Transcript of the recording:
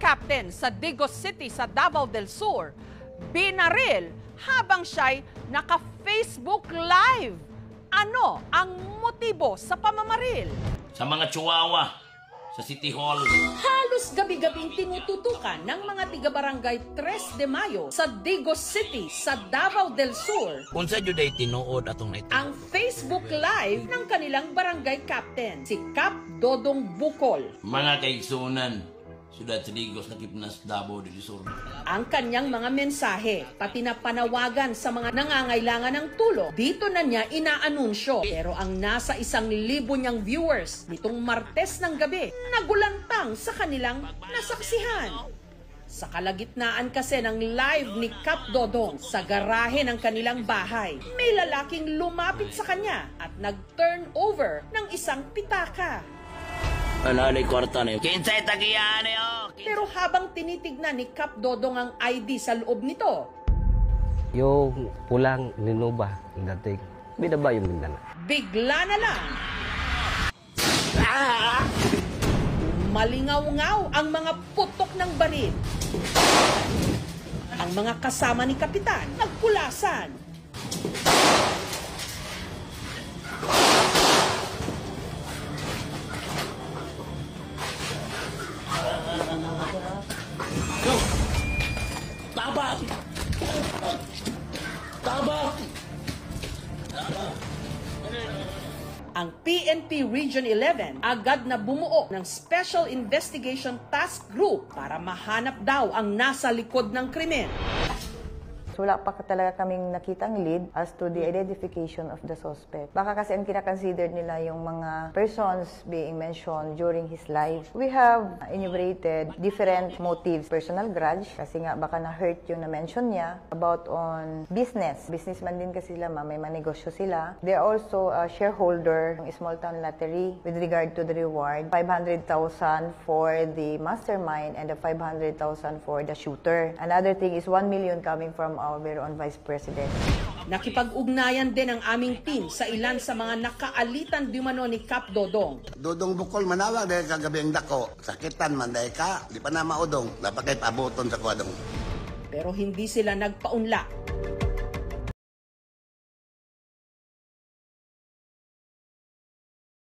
captain sa Digos City sa Davao del Sur, binaril habang siya'y naka-Facebook Live. Ano ang motibo sa pamamaril? Sa mga Chihuahua, sa City Hall. Halos gabi-gabing tinututukan ng mga tiga-barangay 3 de Mayo sa Digos City sa Davao del Sur Unsa jud ay tinuod atong ito? ang Facebook Live ng kanilang barangay captain, si Cap Dodong Bukol. Mga kaigsunan, siyudad sa Digos na Kipnas, Davao del Sur. Ang kanyang mga mensahe, pati na panawagan sa mga nangangailangan ng tulong, dito na niya inaanunsyo. Pero ang nasa 1,000 niyang viewers nitong Martes ng gabi, nagulantang sa kanilang nasaksihan. Sa kalagitnaan kasi ng live ni Cap Dodong sa garahe ng kanilang bahay, may lalaking lumapit sa kanya at nag-turn over ng isang pitaka. Anay kwarta na yun. Kinsay tagiyan yun! Pero habang tinitignan ni Cap Dodong ang ID sa loob nito, Yung pulang Lenoba, dating binaba yung Mindanao. bigla na lang malingaw-ngaw ang mga putok ng baril. Ang mga kasama ni Kapitan nagpulasan. Tabak! Tabak! Ang PNP Region 11 agad na bumuo ng Special Investigation Task Group para mahanap daw ang nasa likod ng krimen. Wala pa talaga kaming nakitang lead as to the identification of the suspect. Baka kasi ang kinakonsider nila yung mga persons being mentioned during his life. We have enumerated different motives. Personal grudge, kasi nga baka na-hurt yung na-mention niya. About on business. Businessman din kasi sila, may manegosyo sila. They are also a shareholder ng small town lottery with regard to the reward. 500,000 for the mastermind and the 500,000 for the shooter. Another thing is 1 million coming from our very own Vice President. Nakipag-ugnayan din ang aming team sa ilan sa mga nakaalitan di mano ni Cap Dodong. Dodong Bukol manawag dahil kagabi ang dako. Sakitan man dahil ka, di pa na maudong. Dapat kayo pabuton sa kwadong. Pero hindi sila nagpaunla.